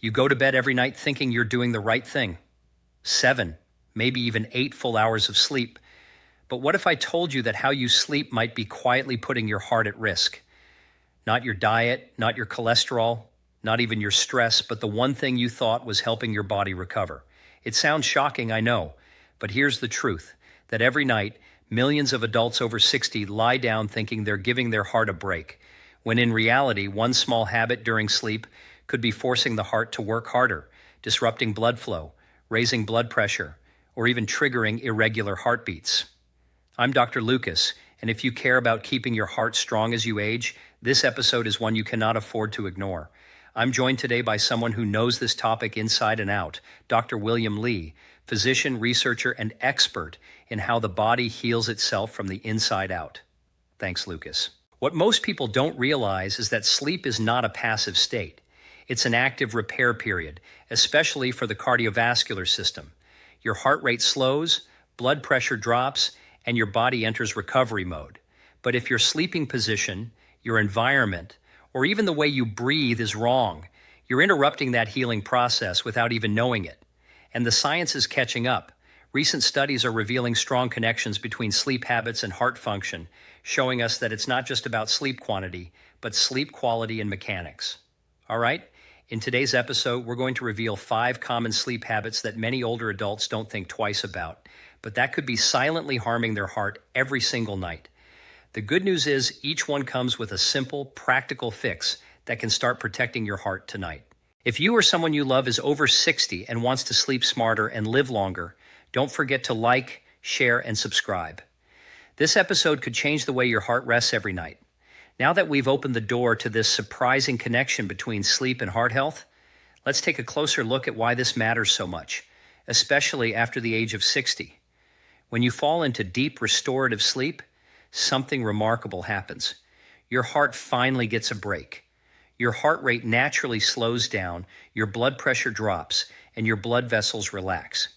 You go to bed every night thinking you're doing the right thing. 7, maybe even 8 full hours of sleep. But what if I told you that how you sleep might be quietly putting your heart at risk? Not your diet, not your cholesterol, not even your stress, but the one thing you thought was helping your body recover. It sounds shocking, I know, but here's the truth, that every night, millions of adults over 60 lie down thinking they're giving their heart a break, when in reality, one small habit during sleep could be forcing the heart to work harder, disrupting blood flow, raising blood pressure, or even triggering irregular heartbeats. I'm Dr. Lucas, and if you care about keeping your heart strong as you age, this episode is one you cannot afford to ignore. I'm joined today by someone who knows this topic inside and out, Dr. William Li, physician, researcher, and expert in how the body heals itself from the inside out. Thanks, Lucas. What most people don't realize is that sleep is not a passive state. It's an active repair period, especially for the cardiovascular system. Your heart rate slows, blood pressure drops, and your body enters recovery mode. But if your sleeping position, your environment, or even the way you breathe is wrong, you're interrupting that healing process without even knowing it. And the science is catching up. Recent studies are revealing strong connections between sleep habits and heart function, showing us that it's not just about sleep quantity, but sleep quality and mechanics. All right? In today's episode, we're going to reveal 5 common sleep habits that many older adults don't think twice about, but that could be silently harming their heart every single night. The good news is each one comes with a simple, practical fix that can start protecting your heart tonight. If you or someone you love is over 60 and wants to sleep smarter and live longer, don't forget to like, share, and subscribe. This episode could change the way your heart rests every night. Now that we've opened the door to this surprising connection between sleep and heart health, let's take a closer look at why this matters so much, especially after the age of 60. When you fall into deep restorative sleep, something remarkable happens. Your heart finally gets a break. Your heart rate naturally slows down, your blood pressure drops, and your blood vessels relax.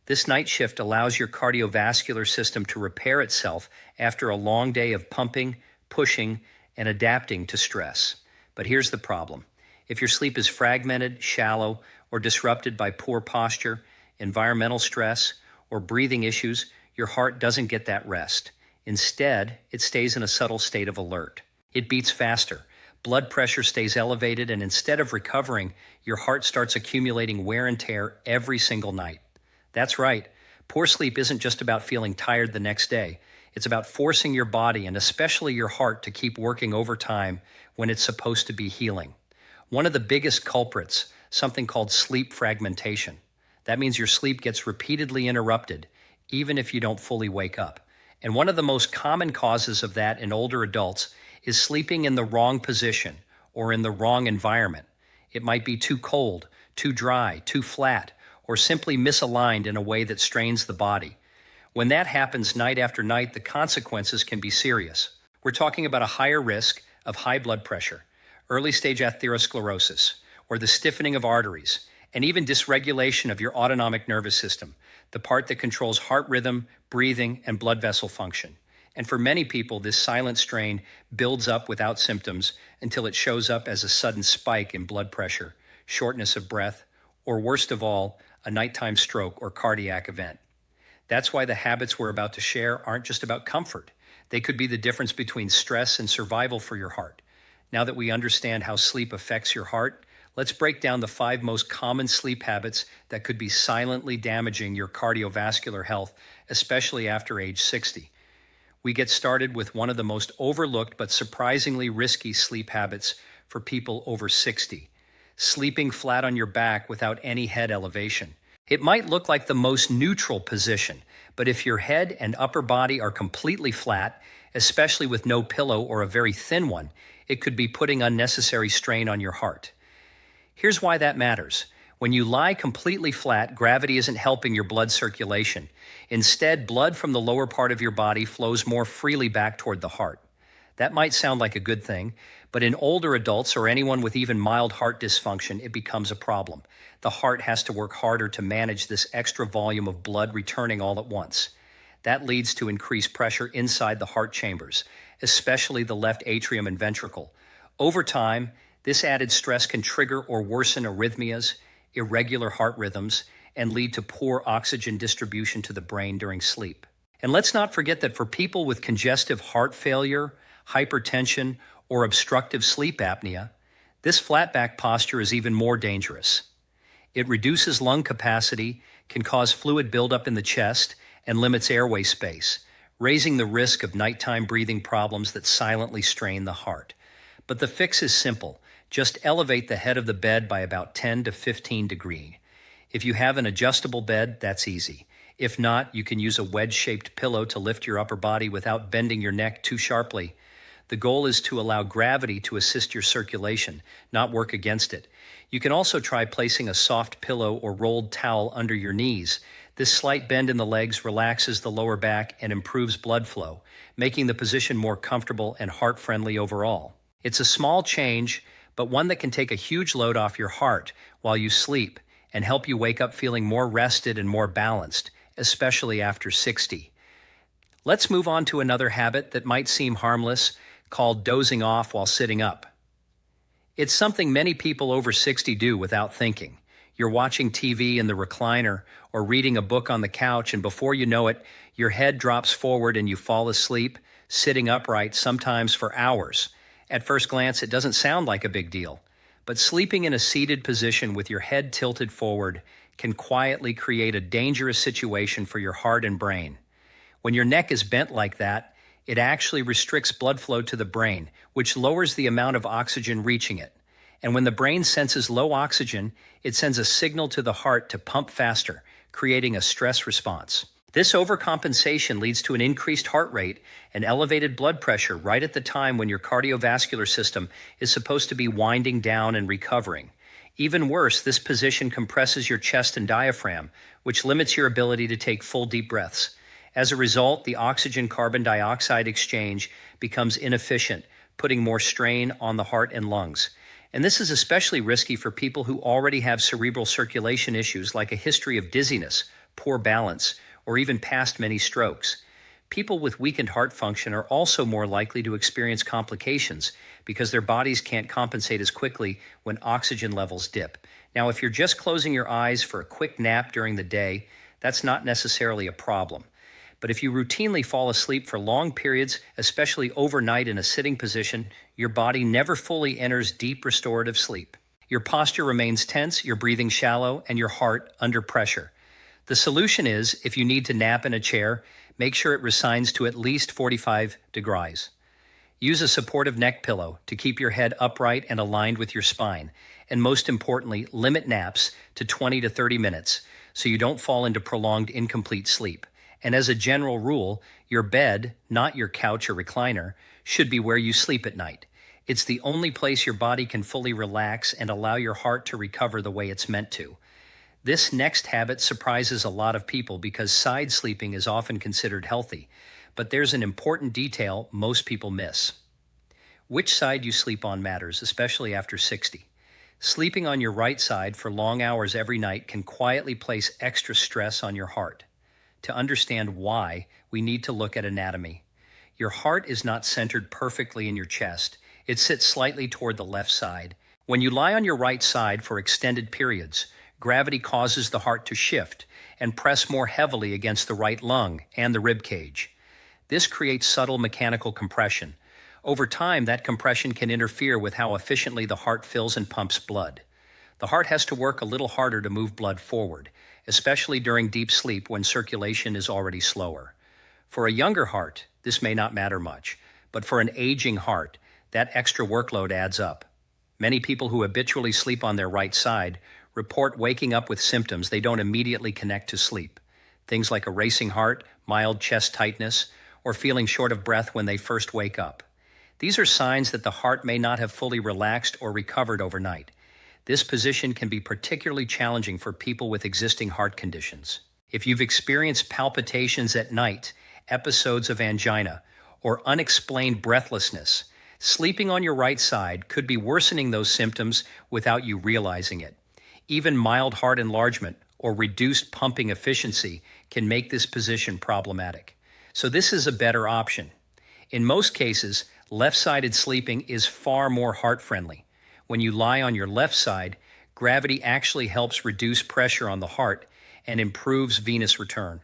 This night shift allows your cardiovascular system to repair itself after a long day of pumping, pushing, and adapting to stress. But here's the problem. If your sleep is fragmented, shallow, or disrupted by poor posture, environmental stress, or breathing issues, your heart doesn't get that rest. Instead, it stays in a subtle state of alert. It beats faster. Blood pressure stays elevated, and instead of recovering, your heart starts accumulating wear and tear every single night. That's right. Poor sleep isn't just about feeling tired the next day. It's about forcing your body, and especially your heart, to keep working overtime when it's supposed to be healing. One of the biggest culprits, something called sleep fragmentation. That means your sleep gets repeatedly interrupted, even if you don't fully wake up. And one of the most common causes of that in older adults is sleeping in the wrong position or in the wrong environment. It might be too cold, too dry, too flat, or simply misaligned in a way that strains the body. When that happens night after night, the consequences can be serious. We're talking about a higher risk of high blood pressure, early stage atherosclerosis, or the stiffening of arteries, and even dysregulation of your autonomic nervous system, the part that controls heart rhythm, breathing, and blood vessel function. And for many people, this silent strain builds up without symptoms until it shows up as a sudden spike in blood pressure, shortness of breath, or worst of all, a nighttime stroke or cardiac event. That's why the habits we're about to share aren't just about comfort. They could be the difference between stress and survival for your heart. Now that we understand how sleep affects your heart, let's break down the 5 most common sleep habits that could be silently damaging your cardiovascular health, especially after age 60. We get started with one of the most overlooked but surprisingly risky sleep habits for people over 60. Sleeping flat on your back without any head elevation. It might look like the most neutral position, but if your head and upper body are completely flat, especially with no pillow or a very thin one, it could be putting unnecessary strain on your heart. Here's why that matters. When you lie completely flat, gravity isn't helping your blood circulation. Instead, blood from the lower part of your body flows more freely back toward the heart. That might sound like a good thing, but in older adults or anyone with even mild heart dysfunction, it becomes a problem. The heart has to work harder to manage this extra volume of blood returning all at once. That leads to increased pressure inside the heart chambers, especially the left atrium and ventricle. Over time, This added stress can trigger or worsen arrhythmias, irregular heart rhythms, and lead to poor oxygen distribution to the brain during sleep. And let's not forget that for people with congestive heart failure, hypertension, or obstructive sleep apnea, this flat back posture is even more dangerous. It reduces lung capacity, can cause fluid buildup in the chest, and limits airway space, raising the risk of nighttime breathing problems that silently strain the heart. But the fix is simple. Just elevate the head of the bed by about 10 to 15 degrees. If you have an adjustable bed, that's easy. If not, you can use a wedge-shaped pillow to lift your upper body without bending your neck too sharply. The goal is to allow gravity to assist your circulation, not work against it. You can also try placing a soft pillow or rolled towel under your knees. This slight bend in the legs relaxes the lower back and improves blood flow, making the position more comfortable and heart-friendly overall. It's a small change, but one that can take a huge load off your heart while you sleep and help you wake up feeling more rested and more balanced, especially after 60. Let's move on to another habit that might seem harmless, called dozing off while sitting up. It's something many people over 60 do without thinking. You're watching TV in the recliner or reading a book on the couch, and before you know it, your head drops forward and you fall asleep, sitting upright, sometimes for hours. At first glance, it doesn't sound like a big deal, but sleeping in a seated position with your head tilted forward can quietly create a dangerous situation for your heart and brain. When your neck is bent like that, it actually restricts blood flow to the brain, which lowers the amount of oxygen reaching it. And when the brain senses low oxygen, it sends a signal to the heart to pump faster, creating a stress response. This overcompensation leads to an increased heart rate and elevated blood pressure right at the time when your cardiovascular system is supposed to be winding down and recovering. Even worse, this position compresses your chest and diaphragm, which limits your ability to take full deep breaths. As a result, the oxygen-carbon dioxide exchange becomes inefficient, putting more strain on the heart and lungs. And this is especially risky for people who already have cerebral circulation issues like a history of dizziness, poor balance, or even past many strokes. People with weakened heart function are also more likely to experience complications because their bodies can't compensate as quickly when oxygen levels dip. Now, if you're just closing your eyes for a quick nap during the day, that's not necessarily a problem. But if you routinely fall asleep for long periods, especially overnight in a sitting position, your body never fully enters deep restorative sleep. Your posture remains tense, your breathing shallow, and your heart under pressure. The solution is, if you need to nap in a chair, make sure it reclines to at least 45 degrees. Use a supportive neck pillow to keep your head upright and aligned with your spine. And most importantly, limit naps to 20 to 30 minutes so you don't fall into prolonged incomplete sleep. And as a general rule, your bed, not your couch or recliner, should be where you sleep at night. It's the only place your body can fully relax and allow your heart to recover the way it's meant to. This next habit surprises a lot of people because side sleeping is often considered healthy, but there's an important detail most people miss. Which side you sleep on matters, especially after 60. Sleeping on your right side for long hours every night can quietly place extra stress on your heart. To understand why, we need to look at anatomy. Your heart is not centered perfectly in your chest. It sits slightly toward the left side. When you lie on your right side for extended periods, gravity causes the heart to shift and press more heavily against the right lung and the rib cage. This creates subtle mechanical compression. Over time, that compression can interfere with how efficiently the heart fills and pumps blood. The heart has to work a little harder to move blood forward, especially during deep sleep when circulation is already slower. For a younger heart, this may not matter much, but for an aging heart, that extra workload adds up. Many people who habitually sleep on their right side report waking up with symptoms they don't immediately connect to sleep. Things like a racing heart, mild chest tightness, or feeling short of breath when they first wake up. These are signs that the heart may not have fully relaxed or recovered overnight. This position can be particularly challenging for people with existing heart conditions. If you've experienced palpitations at night, episodes of angina, or unexplained breathlessness, sleeping on your right side could be worsening those symptoms without you realizing it. Even mild heart enlargement or reduced pumping efficiency can make this position problematic. So this is a better option. In most cases, left-sided sleeping is far more heart-friendly. When you lie on your left side, gravity actually helps reduce pressure on the heart and improves venous return.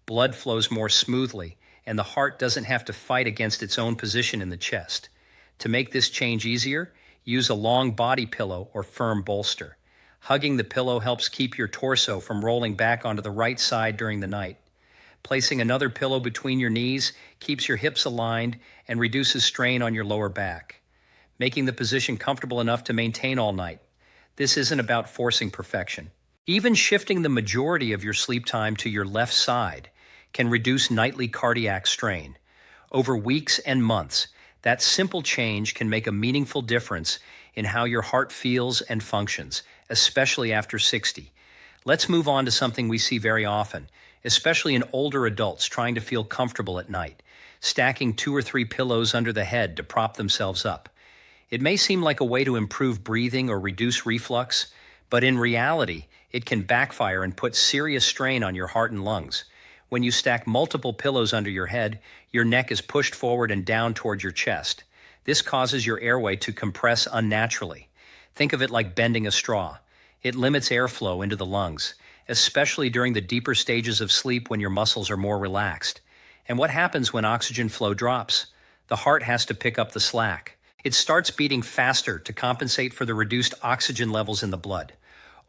Blood flows more smoothly, and the heart doesn't have to fight against its own position in the chest. To make this change easier, use a long body pillow or firm bolster. Hugging the pillow helps keep your torso from rolling back onto the right side during the night. Placing another pillow between your knees keeps your hips aligned and reduces strain on your lower back. Making the position comfortable enough to maintain all night. This isn't about forcing perfection. Even shifting the majority of your sleep time to your left side can reduce nightly cardiac strain. Over weeks and months, that simple change can make a meaningful difference in how your heart feels and functions, especially after 60. Let's move on to something we see very often, especially in older adults trying to feel comfortable at night, stacking 2 or 3 pillows under the head to prop themselves up. It may seem like a way to improve breathing or reduce reflux, but in reality, it can backfire and put serious strain on your heart and lungs. When you stack multiple pillows under your head, your neck is pushed forward and down toward your chest. This causes your airway to compress unnaturally. Think of it like bending a straw. It limits airflow into the lungs, especially during the deeper stages of sleep when your muscles are more relaxed. And what happens when oxygen flow drops? The heart has to pick up the slack. It starts beating faster to compensate for the reduced oxygen levels in the blood.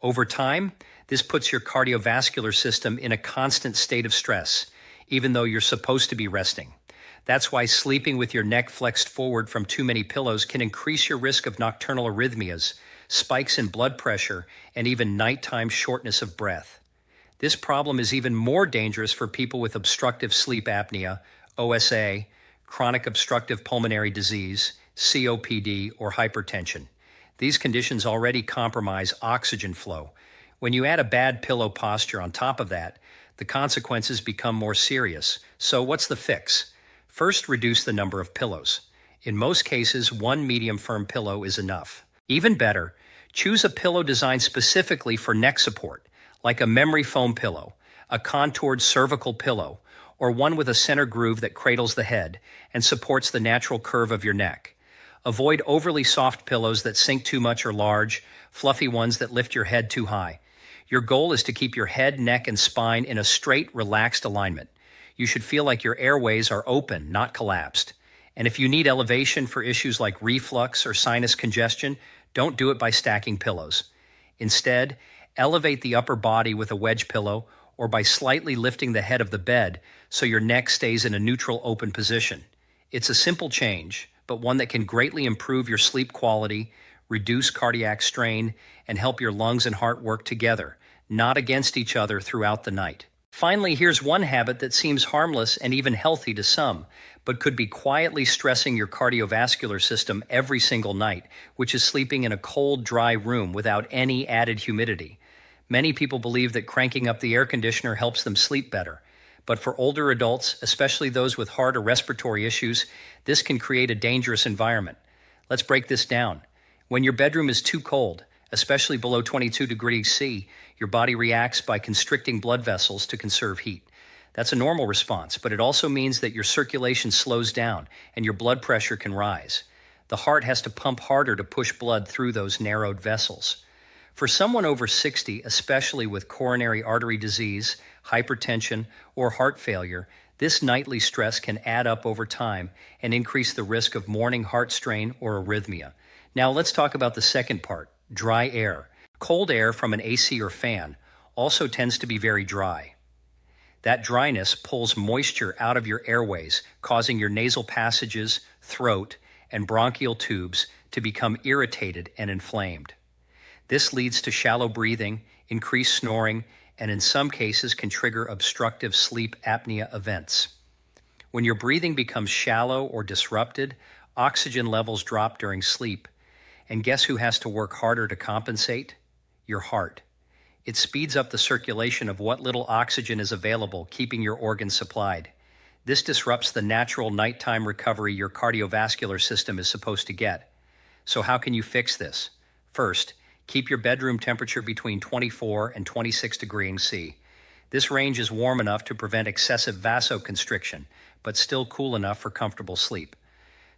Over time, this puts your cardiovascular system in a constant state of stress, even though you're supposed to be resting. That's why sleeping with your neck flexed forward from too many pillows can increase your risk of nocturnal arrhythmias, spikes in blood pressure, and even nighttime shortness of breath. This problem is even more dangerous for people with obstructive sleep apnea, OSA, chronic obstructive pulmonary disease, COPD, or hypertension. These conditions already compromise oxygen flow. When you add a bad pillow posture on top of that, the consequences become more serious. So what's the fix? First, reduce the number of pillows. In most cases, 1 medium firm pillow is enough. Even better, choose a pillow designed specifically for neck support, like a memory foam pillow, a contoured cervical pillow, or one with a center groove that cradles the head and supports the natural curve of your neck. Avoid overly soft pillows that sink too much or large, fluffy ones that lift your head too high. Your goal is to keep your head, neck, and spine in a straight, relaxed alignment. You should feel like your airways are open, not collapsed. And if you need elevation for issues like reflux or sinus congestion, don't do it by stacking pillows. Instead, elevate the upper body with a wedge pillow or by slightly lifting the head of the bed so your neck stays in a neutral open position. It's a simple change, but one that can greatly improve your sleep quality, reduce cardiac strain, and help your lungs and heart work together, not against each other throughout the night. Finally, here's one habit that seems harmless and even healthy to some, but could be quietly stressing your cardiovascular system every single night, which is sleeping in a cold, dry room without any added humidity. Many people believe that cranking up the air conditioner helps them sleep better. But for older adults, especially those with heart or respiratory issues, this can create a dangerous environment. Let's break this down. When your bedroom is too cold, especially below 22 degrees C, your body reacts by constricting blood vessels to conserve heat. That's a normal response, but it also means that your circulation slows down and your blood pressure can rise. The heart has to pump harder to push blood through those narrowed vessels. For someone over 60, especially with coronary artery disease, hypertension, or heart failure, this nightly stress can add up over time and increase the risk of morning heart strain or arrhythmia. Now let's talk about the second part, dry air. Cold air from an AC or fan also tends to be very dry. That dryness pulls moisture out of your airways, causing your nasal passages, throat, and bronchial tubes to become irritated and inflamed. This leads to shallow breathing, increased snoring, and in some cases can trigger obstructive sleep apnea events. When your breathing becomes shallow or disrupted, oxygen levels drop during sleep. And guess who has to work harder to compensate? Your heart. It speeds up the circulation of what little oxygen is available, keeping your organs supplied. This disrupts the natural nighttime recovery your cardiovascular system is supposed to get. So how can you fix this? First, keep your bedroom temperature between 24 and 26 degrees C. This range is warm enough to prevent excessive vasoconstriction, but still cool enough for comfortable sleep.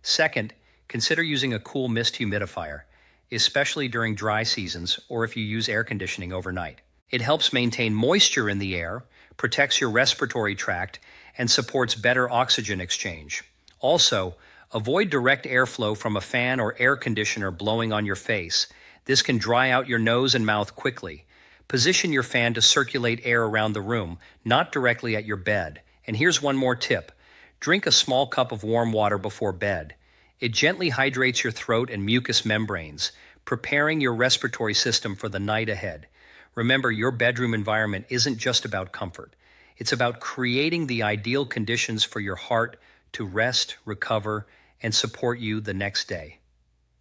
Second, consider using a cool mist humidifier. especially during dry seasons or if you use air conditioning overnight. It helps maintain moisture in the air, protects your respiratory tract, and supports better oxygen exchange. Also, avoid direct airflow from a fan or air conditioner blowing on your face. This can dry out your nose and mouth quickly. Position your fan to circulate air around the room, not directly at your bed. And here's one more tip. Drink a small cup of warm water before bed. It gently hydrates your throat and mucous membranes, preparing your respiratory system for the night ahead. Remember, your bedroom environment isn't just about comfort. It's about creating the ideal conditions for your heart to rest, recover, and support you the next day.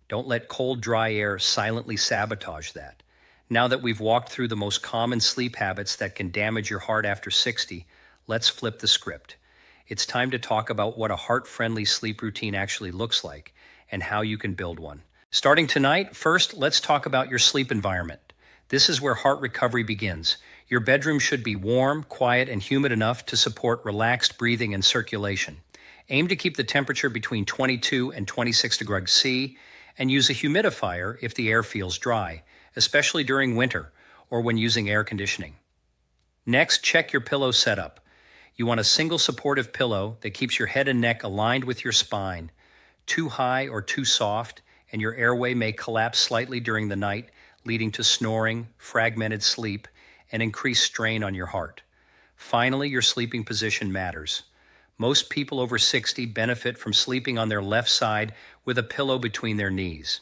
Don't let cold, dry air silently sabotage that. Now that we've walked through the most common sleep habits that can damage your heart after 60, let's flip the script. It's time to talk about what a heart-friendly sleep routine actually looks like and how you can build one. Starting tonight, first, let's talk about your sleep environment. This is where heart recovery begins. Your bedroom should be warm, quiet, and humid enough to support relaxed breathing and circulation. Aim to keep the temperature between 22 and 26 degrees C, and use a humidifier if the air feels dry, especially during winter or when using air conditioning. Next, check your pillow setup. You want a single supportive pillow that keeps your head and neck aligned with your spine. Too high or too soft, and your airway may collapse slightly during the night, leading to snoring, fragmented sleep, and increased strain on your heart. Finally, your sleeping position matters. Most people over 60 benefit from sleeping on their left side with a pillow between their knees.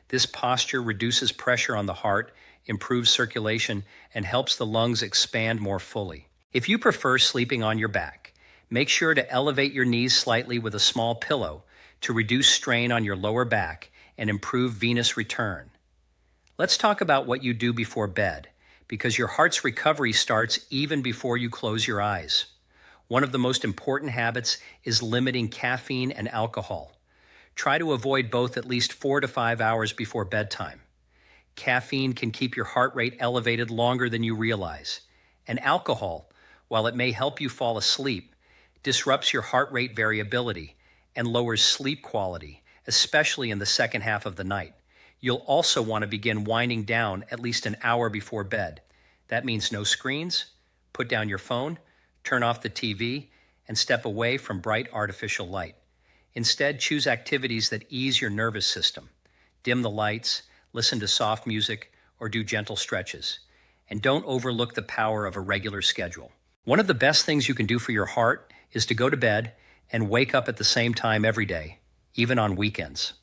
This posture reduces pressure on the heart, improves circulation, and helps the lungs expand more fully. If you prefer sleeping on your back, make sure to elevate your knees slightly with a small pillow to reduce strain on your lower back and improve venous return. Let's talk about what you do before bed, because your heart's recovery starts even before you close your eyes. One of the most important habits is limiting caffeine and alcohol. Try to avoid both at least 4 to 5 hours before bedtime. Caffeine can keep your heart rate elevated longer than you realize. And alcohol, while it may help you fall asleep, disrupts your heart rate variability and lowers sleep quality, especially in the second half of the night. You'll also want to begin winding down at least an hour before bed. That means no screens, put down your phone, turn off the TV, and step away from bright artificial light. Instead, choose activities that ease your nervous system. Dim the lights, listen to soft music, or do gentle stretches. And don't overlook the power of a regular schedule. One of the best things you can do for your heart is to go to bed and wake up at the same time every day, even on weekends.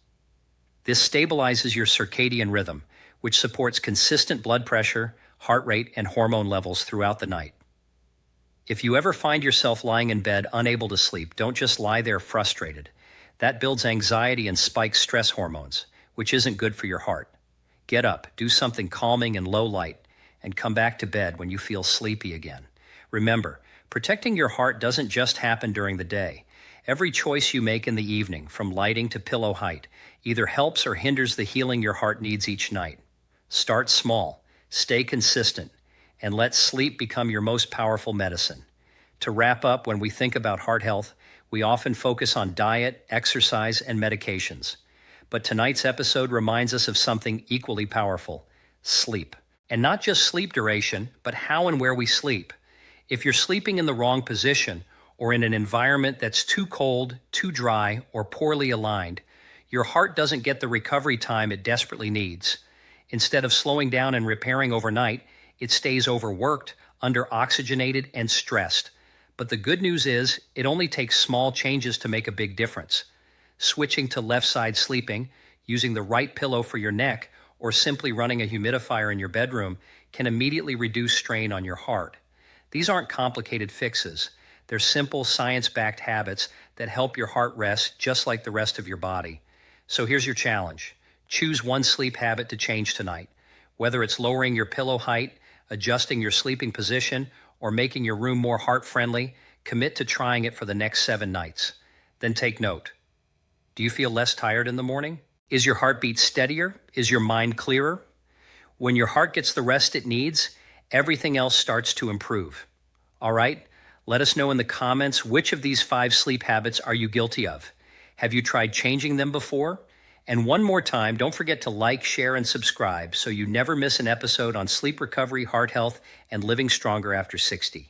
This stabilizes your circadian rhythm, which supports consistent blood pressure, heart rate, and hormone levels throughout the night. If you ever find yourself lying in bed unable to sleep, don't just lie there frustrated. That builds anxiety and spikes stress hormones, which isn't good for your heart. Get up, do something calming and low light, and come back to bed when you feel sleepy again. Remember, protecting your heart doesn't just happen during the day. Every choice you make in the evening, from lighting to pillow height, either helps or hinders the healing your heart needs each night. Start small, stay consistent, and let sleep become your most powerful medicine. To wrap up, when we think about heart health, we often focus on diet, exercise, and medications. But tonight's episode reminds us of something equally powerful: sleep. And not just sleep duration, but how and where we sleep. If you're sleeping in the wrong position, or in an environment that's too cold, too dry, or poorly aligned, your heart doesn't get the recovery time it desperately needs. Instead of slowing down and repairing overnight, it stays overworked, under-oxygenated, and stressed. But the good news is, it only takes small changes to make a big difference. Switching to left-side sleeping, using the right pillow for your neck, or simply running a humidifier in your bedroom can immediately reduce strain on your heart. These aren't complicated fixes. They're simple, science-backed habits that help your heart rest just like the rest of your body. So here's your challenge. Choose one sleep habit to change tonight. Whether it's lowering your pillow height, adjusting your sleeping position, or making your room more heart-friendly, commit to trying it for the next 7 nights. Then take note. Do you feel less tired in the morning? Is your heartbeat steadier? Is your mind clearer? When your heart gets the rest it needs, everything else starts to improve. All right? Let us know in the comments which of these 5 sleep habits are you guilty of. Have you tried changing them before? And one more time, don't forget to like, share, and subscribe so you never miss an episode on sleep recovery, heart health, and living stronger after 60.